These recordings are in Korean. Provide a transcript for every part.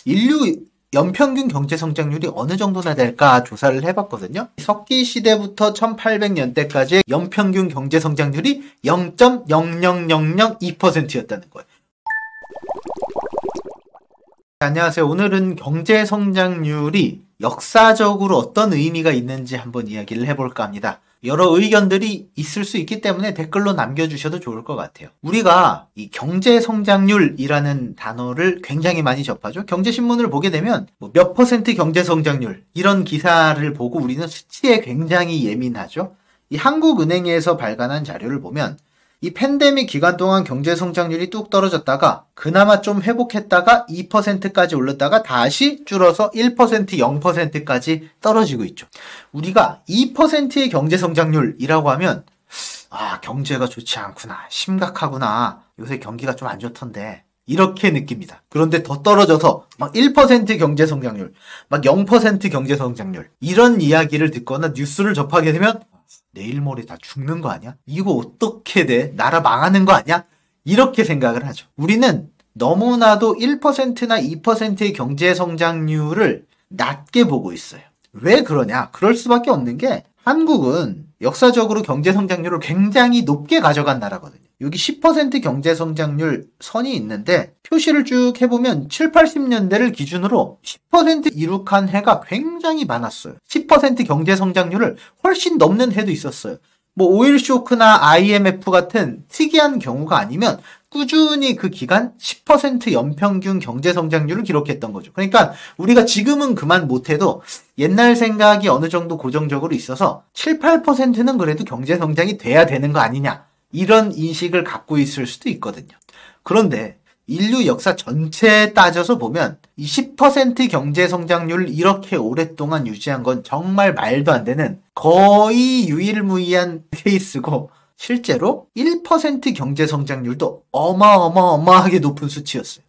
인류 연평균 경제 성장률이 어느 정도나 될까 조사를 해봤거든요. 석기 시대부터 1800년대까지의 연평균 경제 성장률이 0.00002%였다는 거예요. 안녕하세요. 오늘은 경제 성장률이 역사적으로 어떤 의미가 있는지 한번 이야기를 해볼까 합니다. 여러 의견들이 있을 수 있기 때문에 댓글로 남겨주셔도 좋을 것 같아요. 우리가 이 경제 성장률이라는 단어를 굉장히 많이 접하죠. 경제신문을 보게 되면 몇 퍼센트 경제 성장률 이런 기사를 보고 우리는 수치에 굉장히 예민하죠. 이 한국은행에서 발간한 자료를 보면 이 팬데믹 기간 동안 경제 성장률이 뚝 떨어졌다가 그나마 좀 회복했다가 2%까지 올랐다가 다시 줄어서 1%, 0%까지 떨어지고 있죠. 우리가 2%의 경제 성장률이라고 하면 경제가 좋지 않구나, 심각하구나, 요새 경기가 좀 안 좋던데 이렇게 느낍니다. 그런데 더 떨어져서 막 1% 경제 성장률, 막 0% 경제 성장률 이런 이야기를 듣거나 뉴스를 접하게 되면 내일 모레 다 죽는 거 아니야? 이거 어떻게 돼? 나라 망하는 거 아니야? 이렇게 생각을 하죠. 우리는 너무나도 1%나 2%의 경제 성장률을 낮게 보고 있어요. 왜 그러냐? 그럴 수밖에 없는 게 한국은 역사적으로 경제 성장률을 굉장히 높게 가져간 나라거든요. 여기 10% 경제 성장률 선이 있는데 표시를 쭉 해보면 7, 80년대를 기준으로 10% 이룩한 해가 굉장히 많았어요. 10% 경제 성장률을 훨씬 넘는 해도 있었어요. 오일 쇼크나 IMF 같은 특이한 경우가 아니면 꾸준히 그 기간 10% 연평균 경제 성장률을 기록했던 거죠. 그러니까 우리가 지금은 그만 못해도 옛날 생각이 어느 정도 고정적으로 있어서 7, 8%는 그래도 경제 성장이 돼야 되는 거 아니냐, 이런 인식을 갖고 있을 수도 있거든요. 그런데 인류 역사 전체에 따져서 보면 이 10% 경제 성장률을 이렇게 오랫동안 유지한 건 정말 말도 안 되는 거의 유일무이한 케이스고, 실제로 1% 경제 성장률도 어마어마하게 높은 수치였어요.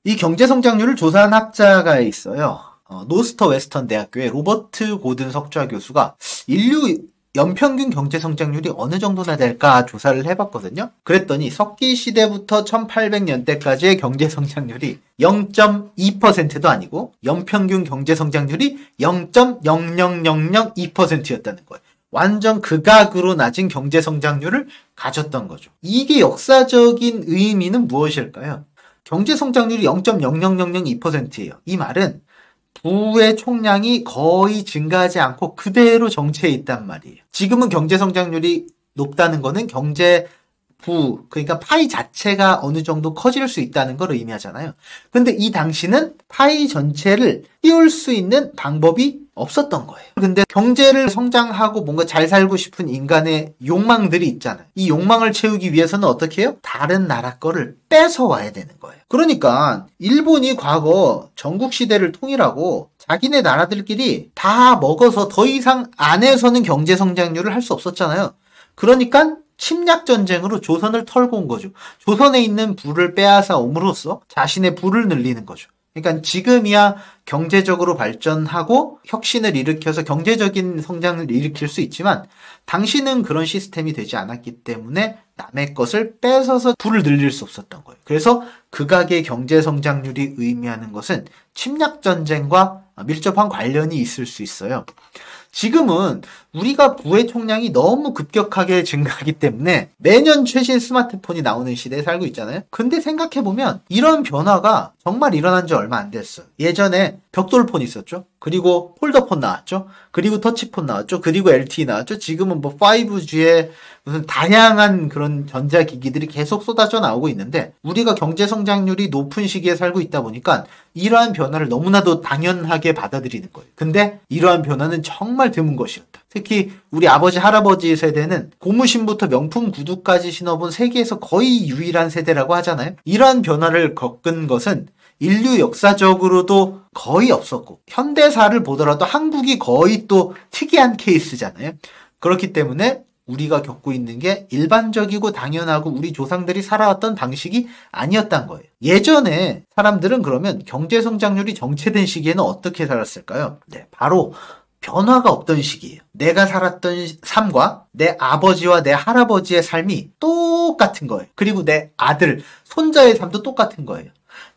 이 경제 성장률을 조사한 학자가 있어요. 노스터 웨스턴 대학교의 로버트 고든 석좌 교수가 인류 연평균 경제 성장률이 어느 정도나 될까 조사를 해봤거든요. 그랬더니 석기 시대부터 1800년대까지의 경제 성장률이 0.2%도 아니고 연평균 경제 성장률이 0.00002%였다는 거예요. 완전 극악으로 낮은 경제 성장률을 가졌던 거죠. 이게 역사적인 의미는 무엇일까요? 경제 성장률이 0.00002%예요. 이 말은 부의 총량이 거의 증가하지 않고 그대로 정체해 있단 말이에요. 지금은 경제 성장률이 높다는 거는 경제부, 그러니까 파이 자체가 어느 정도 커질 수 있다는 걸 의미하잖아요. 근데 이 당시는 파이 전체를 띄울 수 있는 방법이 없었던 거예요. 근데 경제를 성장하고 뭔가 잘 살고 싶은 인간의 욕망들이 있잖아요. 이 욕망을 채우기 위해서는 어떻게 해요? 다른 나라 거를 뺏어와야 되는 거예요. 그러니까 일본이 과거 전국시대를 통일하고 자기네 나라들끼리 다 먹어서 더 이상 안에서는 경제 성장률을 할 수 없었잖아요. 그러니까 침략전쟁으로 조선을 털고 온 거죠. 조선에 있는 부를 빼앗아 옴으로써 자신의 부를 늘리는 거죠. 그러니까 지금이야 경제적으로 발전하고 혁신을 일으켜서 경제적인 성장을 일으킬 수 있지만 당시는 그런 시스템이 되지 않았기 때문에 남의 것을 뺏어서 부를 늘릴 수 없었던 거예요. 그래서 극악의 경제 성장률이 의미하는 것은 침략전쟁과 밀접한 관련이 있을 수 있어요. 지금은 우리가 부의 총량이 너무 급격하게 증가하기 때문에 매년 최신 스마트폰이 나오는 시대에 살고 있잖아요. 근데 생각해보면 이런 변화가 정말 일어난 지 얼마 안 됐어요. 예전에 벽돌폰 있었죠. 그리고 폴더폰 나왔죠. 그리고 터치폰 나왔죠. 그리고 LTE 나왔죠. 지금은 5G에 무슨 다양한 그런 전자기기들이 계속 쏟아져 나오고 있는데 우리가 경제 성장률이 높은 시기에 살고 있다 보니까 이러한 변화를 너무나도 당연하게 받아들이는 거예요. 근데 이러한 변화는 정말 드문 것이었다. 특히 우리 아버지 할아버지 세대는 고무신부터 명품 구두까지 신어본 세계에서 거의 유일한 세대라고 하잖아요. 이러한 변화를 겪은 것은 인류 역사적으로도 거의 없었고 현대사를 보더라도 한국이 거의 또 특이한 케이스잖아요. 그렇기 때문에 우리가 겪고 있는 게 일반적이고 당연하고 우리 조상들이 살아왔던 방식이 아니었단 거예요. 예전에 사람들은 그러면 경제 성장률이 정체된 시기에는 어떻게 살았을까요? 네, 바로 변화가 없던 시기예요. 내가 살았던 삶과 내 아버지와 내 할아버지의 삶이 똑같은 거예요. 그리고 내 아들, 손자의 삶도 똑같은 거예요.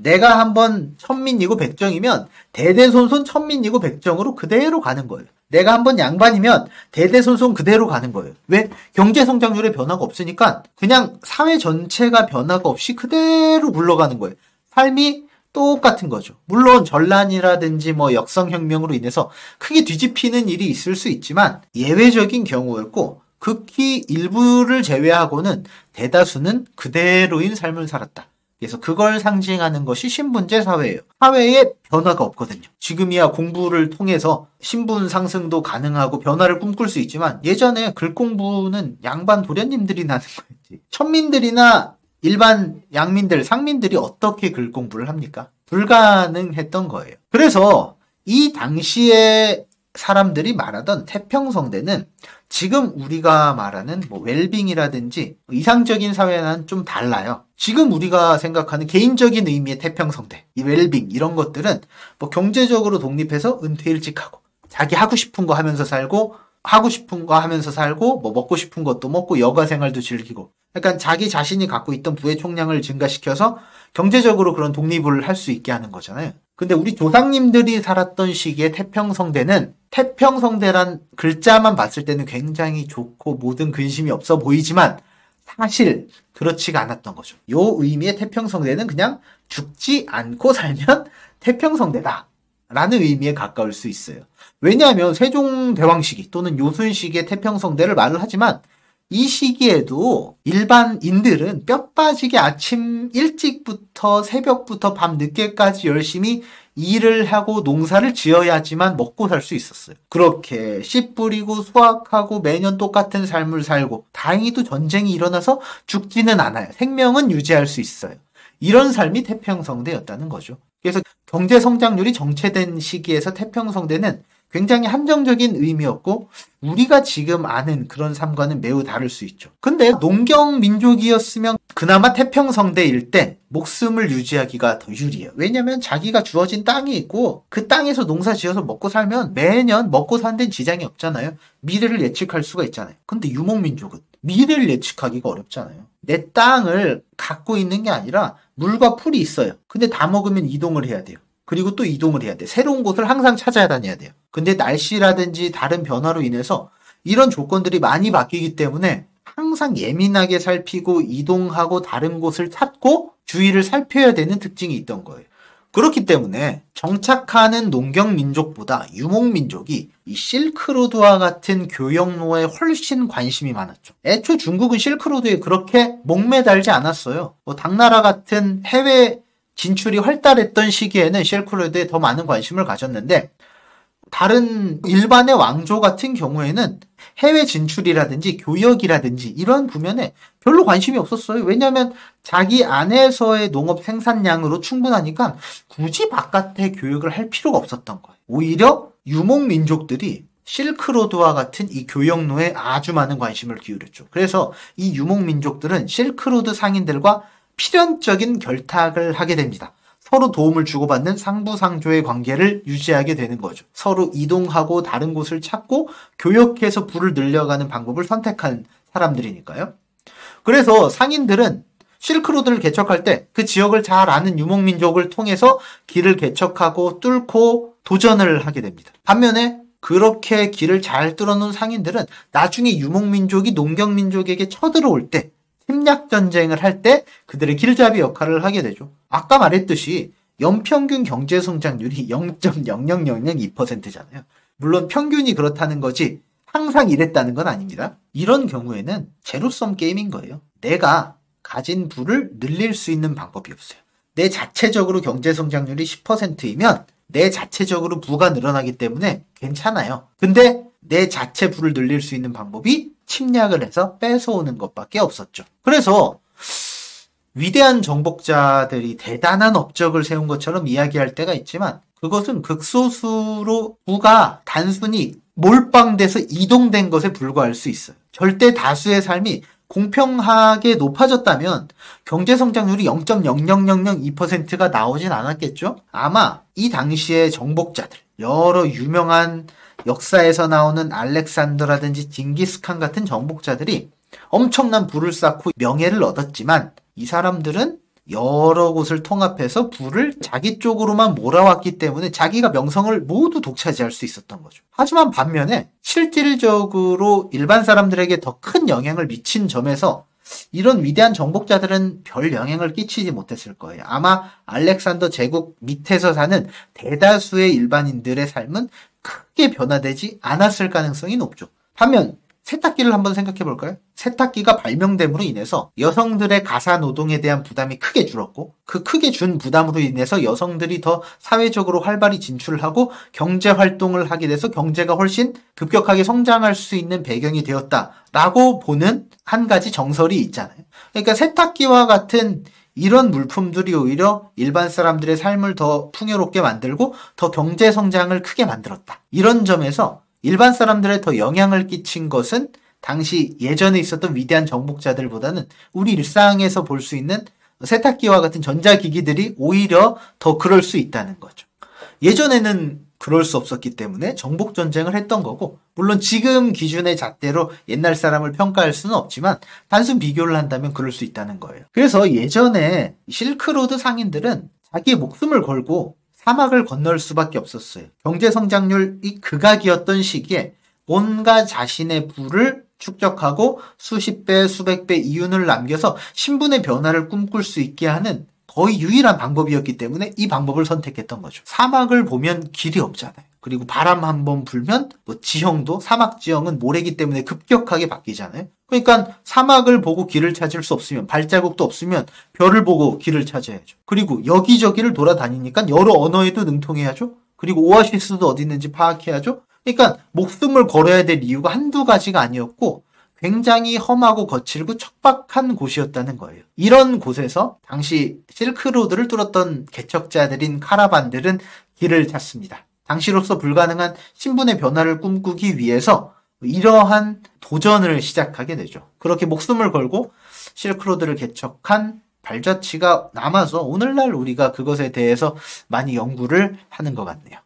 내가 한번 천민이고 백정이면 대대손손 천민이고 백정으로 그대로 가는 거예요. 내가 한번 양반이면 대대손손 그대로 가는 거예요. 왜? 경제성장률에 변화가 없으니까 그냥 사회 전체가 변화가 없이 그대로 굴러가는 거예요. 삶이 똑같은 거죠. 물론 전란이라든지 뭐 역성혁명으로 인해서 크게 뒤집히는 일이 있을 수 있지만 예외적인 경우였고 극히 일부를 제외하고는 대다수는 그대로인 삶을 살았다. 그래서 그걸 상징하는 것이 신분제 사회예요. 사회에 변화가 없거든요. 지금이야 공부를 통해서 신분 상승도 가능하고 변화를 꿈꿀 수 있지만 예전에 글 공부는 양반 도련님들이 나는 거였지. 천민들이나 일반 양민들, 상민들이 어떻게 글 공부를 합니까? 불가능했던 거예요. 그래서 이 당시에 사람들이 말하던 태평성대는 지금 우리가 말하는 뭐 웰빙이라든지 이상적인 사회와는 좀 달라요. 지금 우리가 생각하는 개인적인 의미의 태평성대, 이 웰빙 이런 것들은 뭐 경제적으로 독립해서 은퇴 일찍 하고 자기 하고 싶은 거 하면서 살고 하고 싶은 거 하면서 살고 뭐 먹고 싶은 것도 먹고 여가 생활도 즐기고 약간 자기 자신이 갖고 있던 부의 총량을 증가시켜서 경제적으로 그런 독립을 할 수 있게 하는 거잖아요. 근데 우리 조상님들이 살았던 시기의 태평성대는 태평성대란 글자만 봤을 때는 굉장히 좋고 모든 근심이 없어 보이지만 사실 그렇지가 않았던 거죠. 요 의미의 태평성대는 그냥 죽지 않고 살면 태평성대다 라는 의미에 가까울 수 있어요. 왜냐하면 세종대왕 시기 또는 요순 시기의 태평성대를 말을 하지만 이 시기에도 일반인들은 뼈 빠지게 아침 일찍부터 새벽부터 밤 늦게까지 열심히 일을 하고 농사를 지어야지만 먹고 살 수 있었어요. 그렇게 씨 뿌리고 수확하고 매년 똑같은 삶을 살고 다행히도 전쟁이 일어나서 죽지는 않아요. 생명은 유지할 수 있어요. 이런 삶이 태평성대였다는 거죠. 그래서 경제 성장률이 정체된 시기에서 태평성대는 굉장히 한정적인 의미였고 우리가 지금 아는 그런 삶과는 매우 다를 수 있죠. 근데 농경 민족이었으면 그나마 태평성대일 때 목숨을 유지하기가 더 유리해요. 왜냐면 자기가 주어진 땅이 있고 그 땅에서 농사 지어서 먹고 살면 매년 먹고 사는 데는 지장이 없잖아요. 미래를 예측할 수가 있잖아요. 근데 유목민족은 미래를 예측하기가 어렵잖아요. 내 땅을 갖고 있는 게 아니라 물과 풀이 있어요. 근데 다 먹으면 이동을 해야 돼요. 그리고 또 이동을 해야 돼. 새로운 곳을 항상 찾아다녀야 돼요. 근데 날씨라든지 다른 변화로 인해서 이런 조건들이 많이 바뀌기 때문에 항상 예민하게 살피고 이동하고 다른 곳을 찾고 주위를 살펴야 되는 특징이 있던 거예요. 그렇기 때문에 정착하는 농경민족보다 유목민족이 이 실크로드와 같은 교역로에 훨씬 관심이 많았죠. 애초 중국은 실크로드에 그렇게 목매달지 않았어요. 뭐 당나라 같은 해외 진출이 활달했던 시기에는 실크로드에 더 많은 관심을 가졌는데 다른 일반의 왕조 같은 경우에는 해외 진출이라든지 교역이라든지 이런 부면에 별로 관심이 없었어요. 왜냐하면 자기 안에서의 농업 생산량으로 충분하니까 굳이 바깥에 교역을 할 필요가 없었던 거예요. 오히려 유목민족들이 실크로드와 같은 이 교역로에 아주 많은 관심을 기울였죠. 그래서 이 유목민족들은 실크로드 상인들과 필연적인 결탁을 하게 됩니다. 서로 도움을 주고받는 상부상조의 관계를 유지하게 되는 거죠. 서로 이동하고 다른 곳을 찾고 교역해서 부를 늘려가는 방법을 선택한 사람들이니까요. 그래서 상인들은 실크로드를 개척할 때 그 지역을 잘 아는 유목민족을 통해서 길을 개척하고 뚫고 도전을 하게 됩니다. 반면에 그렇게 길을 잘 뚫어놓은 상인들은 나중에 유목민족이 농경민족에게 쳐들어올 때 침략전쟁을 할 때 그들의 길잡이 역할을 하게 되죠. 아까 말했듯이 연평균 경제성장률이 0.00002%잖아요. 물론 평균이 그렇다는 거지 항상 이랬다는 건 아닙니다. 이런 경우에는 제로섬 게임인 거예요. 내가 가진 부를 늘릴 수 있는 방법이 없어요. 내 자체적으로 경제성장률이 10%이면 내 자체적으로 부가 늘어나기 때문에 괜찮아요. 근데 내 자체 부를 늘릴 수 있는 방법이 침략을 해서 뺏어오는 것밖에 없었죠. 그래서 위대한 정복자들이 대단한 업적을 세운 것처럼 이야기할 때가 있지만 그것은 극소수로 부가 단순히 몰빵돼서 이동된 것에 불과할 수 있어요. 절대 다수의 삶이 공평하게 높아졌다면 경제성장률이 0.00002%가 나오진 않았겠죠? 아마 이 당시의 정복자들, 여러 유명한 역사에서 나오는 알렉산더라든지 징기스칸 같은 정복자들이 엄청난 부를 쌓고 명예를 얻었지만 이 사람들은 여러 곳을 통합해서 부를 자기 쪽으로만 몰아왔기 때문에 자기가 명성을 모두 독차지할 수 있었던 거죠. 하지만 반면에 실질적으로 일반 사람들에게 더 큰 영향을 미친 점에서 이런 위대한 정복자들은 별 영향을 끼치지 못했을 거예요. 아마 알렉산더 제국 밑에서 사는 대다수의 일반인들의 삶은 크게 변화되지 않았을 가능성이 높죠. 반면 세탁기를 한번 생각해 볼까요? 세탁기가 발명됨으로 인해서 여성들의 가사 노동에 대한 부담이 크게 줄었고, 그 크게 준 부담으로 인해서 여성들이 더 사회적으로 활발히 진출을 하고 경제 활동을 하게 돼서 경제가 훨씬 급격하게 성장할 수 있는 배경이 되었다라고 보는 한 가지 정설이 있잖아요. 그러니까 세탁기와 같은 이런 물품들이 오히려 일반 사람들의 삶을 더 풍요롭게 만들고 더 경제 성장을 크게 만들었다. 이런 점에서 일반 사람들에 더 영향을 끼친 것은 당시 예전에 있었던 위대한 정복자들보다는 우리 일상에서 볼 수 있는 세탁기와 같은 전자기기들이 오히려 더 그럴 수 있다는 거죠. 예전에는 그럴 수 없었기 때문에 정복전쟁을 했던 거고, 물론 지금 기준의 잣대로 옛날 사람을 평가할 수는 없지만 단순 비교를 한다면 그럴 수 있다는 거예요. 그래서 예전에 실크로드 상인들은 자기의 목숨을 걸고 사막을 건널 수밖에 없었어요. 경제 성장률이 극악이었던 시기에 뭔가 자신의 부를 축적하고 수십 배, 수백 배 이윤을 남겨서 신분의 변화를 꿈꿀 수 있게 하는 거의 유일한 방법이었기 때문에 이 방법을 선택했던 거죠. 사막을 보면 길이 없잖아요. 그리고 바람 한번 불면 지형도 사막 지형은 모래기 때문에 급격하게 바뀌잖아요. 그러니까 사막을 보고 길을 찾을 수 없으면, 발자국도 없으면 별을 보고 길을 찾아야죠. 그리고 여기저기를 돌아다니니까 여러 언어에도 능통해야죠. 그리고 오아시스도 어디 있는지 파악해야죠. 그러니까 목숨을 걸어야 될 이유가 한두 가지가 아니었고 굉장히 험하고 거칠고 척박한 곳이었다는 거예요. 이런 곳에서 당시 실크로드를 뚫었던 개척자들인 카라반들은 길을 찾습니다. 당시로서 불가능한 신분의 변화를 꿈꾸기 위해서 이러한 도전을 시작하게 되죠. 그렇게 목숨을 걸고 실크로드를 개척한 발자취가 남아서 오늘날 우리가 그것에 대해서 많이 연구를 하는 것 같네요.